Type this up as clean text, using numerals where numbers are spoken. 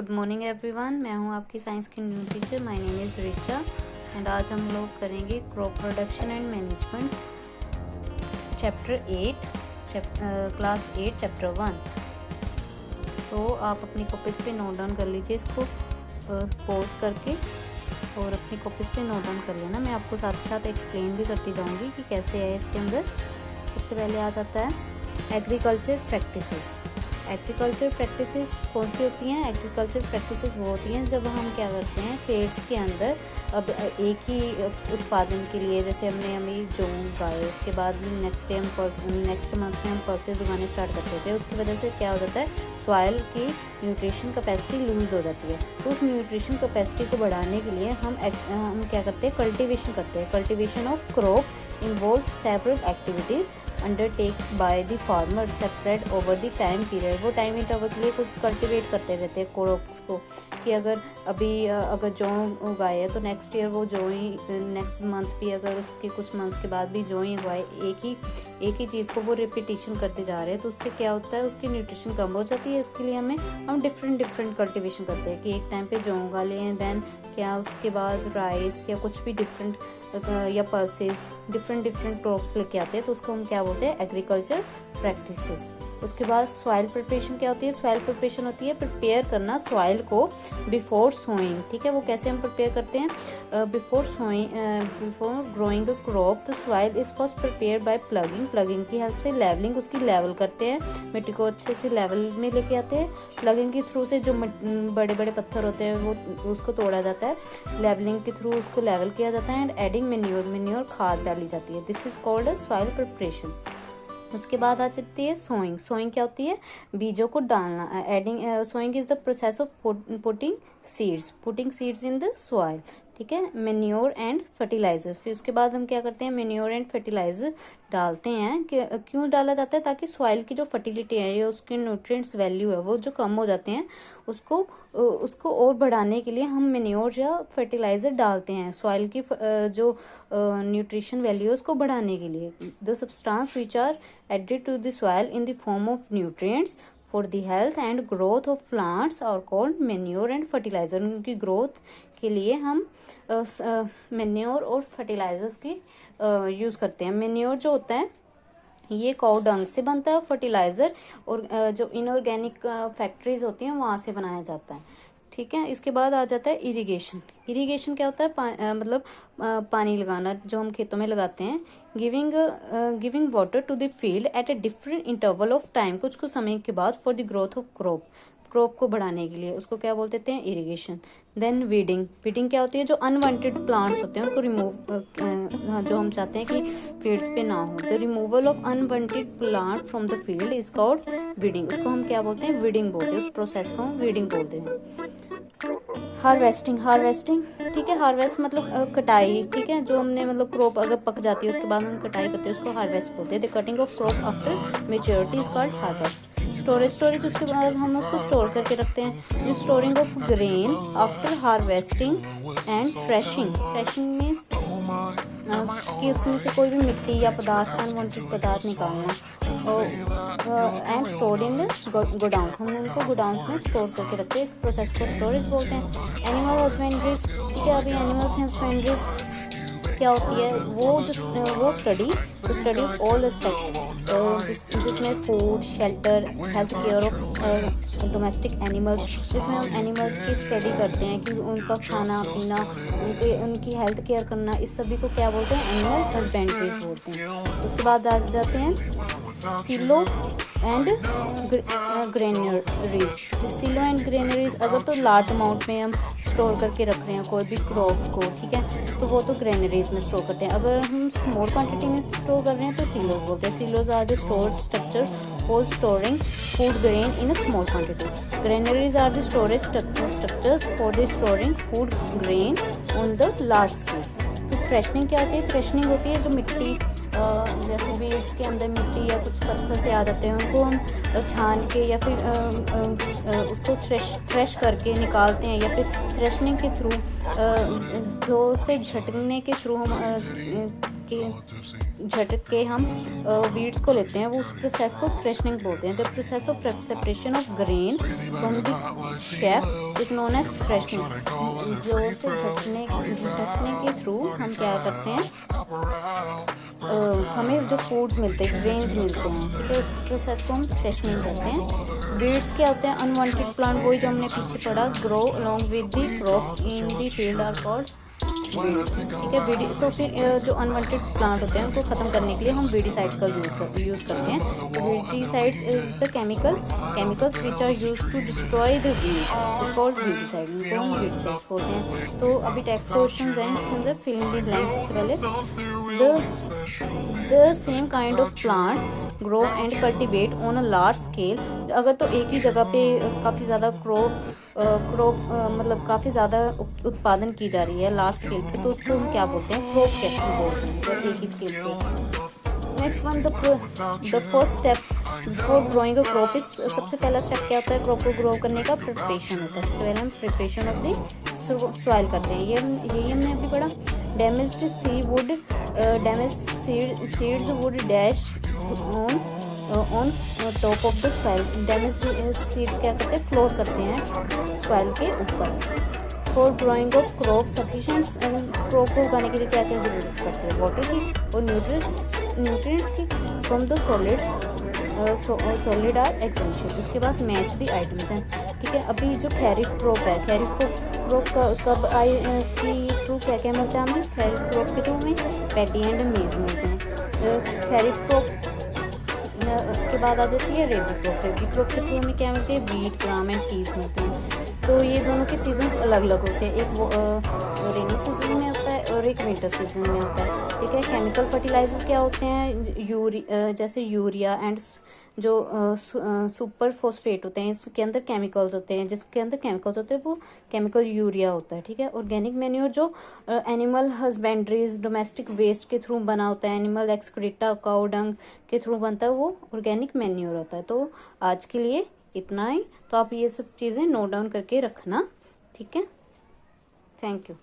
Good morning everyone. मैं हूं आपकी साइंस की new teacher. My name is Richa and आज हम लोग करेंगे crop production and management chapter 8 class 8 chapter 1। तो आप अपनी कॉपीज़ पे नोट डाउन कर लीजिए, इसको पॉज करके और अपनी कॉपीज़ पे नोट डाउन कर लेना। मैं आपको साथ साथ एक्सप्लेन भी करती जाऊंगी कि कैसे है इसके अंदर। सबसे पहले आ जाता है एग्रीकल्चर प्रैक्टिसेस। एग्रीकल्चर प्रैक्टिसेस कौन सी होती हैं? एग्रीकल्चर प्रैक्टिसेस वो होती हैं जब हम क्या करते हैं, फील्ड्स के अंदर अब एक ही उत्पादन के लिए, जैसे हमने अभी जौ उगाए, उसके बाद नेक्स्ट मंथ में हम पल्सेस उगाने स्टार्ट करते थे। उसकी वजह से क्या हो जाता है, सॉइल की न्यूट्रिशन कैपेसिटी लूज हो जाती है। तो उस न्यूट्रिशन कैपेसिटी को बढ़ाने के लिए हम क्या करते हैं, कल्टीवेशन करते हैं। Cultivation of crop involve several activities undertake by the farmer separate over the time period. वो टाइम इंटरवल के लिए कुछ कल्टीवेट करते रहते हैं क्रॉप्स को, कि अगर जौ उगाए है तो नेक्स्ट ईयर वो जौ ही, नेक्स्ट मंथ भी अगर उसके कुछ मंथ्स के बाद भी जौ ही उगाए, एक ही चीज़ को वो रिपीटेशन करते जा रहे हैं, तो उससे क्या होता है, उसकी न्यूट्रिशन कम हो जाती है। इसके लिए हम डिफरेंट कल्टीवेशन करते हैं कि एक टाइम पे जौ उगा लें, देन क्या उसके बाद राइस या कुछ भी डिफरेंट या पल्सेस डिफरेंट क्रॉप्स लेके आते हैं, तो उसको हम क्या बोलते हैं, एग्रीकल्चर प्रैक्टिसेस। उसके बाद सॉइल प्रिपरेशन क्या होती है? सॉइल प्रिपरेशन होती है प्रिपेयर करना सॉइल को बिफोर सोइंग। ठीक है, वो कैसे हम प्रिपेयर करते हैं? Before growing a crop the soil is first prepare by plugging की हेल्प से लेवलिंग, उसकी लेवल करते हैं, मिट्टी को अच्छे से लेवल में लेके आते हैं। प्लगिंग के थ्रू से जो बड़े बड़े पत्थर होते हैं वो उसको तोड़ा जाता है, लेवलिंग के थ्रू उसको लेवल किया जाता है, एंड एडिंग मेन्योर खाद डाली जाती है। This is called a soil preparation. उसके बाद आ जाती है सोइंग क्या होती है? बीजों को डालना। Sowing is the process of putting seeds in the soil. ठीक है, मेन्योर एंड फर्टिलाइजर। फिर उसके बाद हम क्या करते हैं, मेन्योर एंड फर्टिलाइजर डालते हैं। क्यों डाला जाता है? ताकि सॉइल की जो फर्टिलिटी है या उसके न्यूट्रिएंट्स वैल्यू है वो जो कम हो जाते हैं, उसको और बढ़ाने के लिए हम मेन्योर या फर्टिलाइजर डालते हैं, सॉइल की जो न्यूट्रिशन वैल्यू है उसको बढ़ाने के लिए। The substance which are added to the soil in the form of nutrients for the health and growth of plants are called manure and fertiliser. उनकी ग्रोथ के लिए हम मेन्योर और फर्टिलाइजर्स की यूज़ करते हैं। मेन्योर जो होता है ये काऊ डंग से बनता है, फर्टिलाइज़र और जो इनऑर्गेनिक फैक्ट्रीज होती हैं वहाँ से बनाया जाता है। ठीक है, इसके बाद आ जाता है इरिगेशन क्या होता है? मतलब पानी लगाना, जो हम खेतों में लगाते हैं। Giving water to the field at a different interval of time, कुछ समय के बाद, for the growth of crop को बढ़ाने के लिए, उसको क्या बोलते हैं, इरिगेशन। देन वीडिंग क्या होती है? जो अनवांटेड प्लांट्स होते हैं उनको रिमूव, जो हम चाहते हैं कि फील्ड्स पे ना हो, the removal of unwanted plant from the field is called weeding. उसको हम क्या बोलते हैं, वीडिंग बोलते हैं। उस प्रोसेस को हम वीडिंग बोलते हैं। हार्वेस्टिंग ठीक है, हार्वेस्ट मतलब कटाई। ठीक है, जो हमने मतलब क्रॉप अगर पक जाती है उसके बाद हम कटाई करते हैं, उसको हार्वेस्ट बोलते हैं। The cutting of crop after maturity is called harvest. Storage उसके बाद हम उसको स्टोर करके रखते हैं। The storing of grain after harvesting and threshing means कि उसमें से कोई भी मिट्टी या अनवांटेड पदार्थ निकालना। एंड स्टोर्ड इन गोडाउंस, हम उनको गोडाउंस में स्टोर करके रखते हैं, इस प्रोसेस को स्टोरेज बोलते हैं। एनिमल हस्बेंड्रीज, ठीक है, अभी एनिमल्स हस्बेंड्रीज क्या होती है? वो स्टडी ऑफ ऑल एस्पेक्ट, जिसमें food, shelter, health care of domestic animals, जिसमें हम एनिमल्स की स्टडी करते हैं कि उनका खाना पीना, उनकी हेल्थ केयर करना, इस सभी को क्या बोलते हैं, एनिमल हस्बेंड्रीज बोलते हैं। उसके बाद आ जाते हैं सिलो एंड ग्रेनरीज। अगर तो लार्ज अमाउंट में हम स्टोर करके रख रहे हैं कोई भी क्रॉप को, ठीक है, तो वो तो ग्रेनरीज में स्टोर करते हैं। अगर हम स्मॉल क्वांटिटी में स्टोर कर रहे हैं तो सिलोज बोलते हैं। Silos are the storage structure for storing food grain in a small quantity. Granaries are the storage structures for the storing food grain on the large scale. तो threshing क्या होती है? थ्रेशनिंग होती है जो मिट्टी, जैसे बीड्स के अंदर मिट्टी या कुछ पत्थर से आ जाते हैं, उनको हम छान के या फिर उसको थ्रेश करके निकालते हैं, या फिर थ्रेशनिंग के थ्रू, जो से झटकने के थ्रू हम के हम वीड्स को लेते हैं, वो उस प्रोसेस को थ्रेशनिंग बोलते हैं। The process of separation of grain from the chaff is known as threshing. जोर से झटकने के थ्रू हम क्या करते हैं, हमें जो फूड्स मिलते हैं, ग्रेन्स मिलते हैं, ठीक है, उस प्रोसेस को हम थ्रेशनिंग करते हैं। वीड्स क्या होते हैं, अनवांटेड प्लांट, वही जो हमने पीछे पढ़ा, grow along with the crop in the field are called weeds, ठीक है। वीडी तो फिर जो अनवांटेड प्लांट होते हैं उनको ख़त्म करने के लिए हम वीडीसाइड का यूज़ करते हैं। Weedicides is the chemicals which are use to destroy the weeds is called weedicide, इनको हम वीडीसाइड्स बोलते हैं। तो अभी टेक्स्ट क्वेश्चंस हैं, इसके अंदर फिल इन द ब्लैंक्स। सबसे पहले the same kind of plants grow and cultivate on a large scale. अगर तो एक ही जगह पे काफ़ी ज़्यादा मतलब काफ़ी ज़्यादा उत्पादन की जा रही है लार्ज स्केल पे, तो उसको हम क्या बोलते हैं, क्रॉप कैप्शन बोलते हैं, जब एक ही स्केल पे। Next one, the first step before growing a crop is, सबसे पहला स्टेप क्या होता है क्रॉप को ग्रो करने का, प्रिपरेशन होता है। सबसे पहले हम प्रिपरेशन ऑफ द सॉइल करते हैं, यही हमने अभी पढ़ा। Damaged seeds would dash on top of the soil. Damaged seeds क्या करते हैं, फ्लोर करते हैं सॉइल के ऊपर। For growing of crop sufficient, crop को उगाने के लिए क्या क्या जरूरत पड़ती है, वाटर की और न्यूट्रिएंट्स की। From the solid are essential. उसके बाद मैच द आइटम्स हैं, ठीक है। अभी जो खैरिफ क्रॉप है, खैरिफ क्रॉप कब आई की थ्रू क्या क्या मिलता है हमें, खैरिफ क्रॉप के थ्रू हमें पैडी एंड मेज मिलते हैं। खैरिफ क्रॉप के बाद आ जाती है रेबी क्रॉप। रेबी क्रॉप के थ्रू हमें क्या मिलती है, वीट, ग्राम एंड पीस मिलते हैं। तो ये दोनों के सीजन्स अलग अलग होते हैं, एक वो रेनी सीजन में होता है और एक विंटर सीजन में होता है, ठीक है। केमिकल फर्टिलाइजर क्या होते हैं, जैसे यूरिया एंड जो सुपर फॉस्फेट होते हैं, इसके अंदर केमिकल्स होते हैं, जिसके अंदर केमिकल्स होते हैं वो केमिकल यूरिया होता है, ठीक है। ऑर्गेनिक मैन्योर जो एनिमल हस्बेंड्रीज डोमेस्टिक वेस्ट के थ्रू बना होता है, एनिमल एक्सक्रीटा, काउ डंग के थ्रू बनता है, वो ऑर्गेनिक मैन्योर होता है। तो आज के लिए इतना ही, तो आप ये सब चीज़ें नोट डाउन करके रखना, ठीक है। Thank you.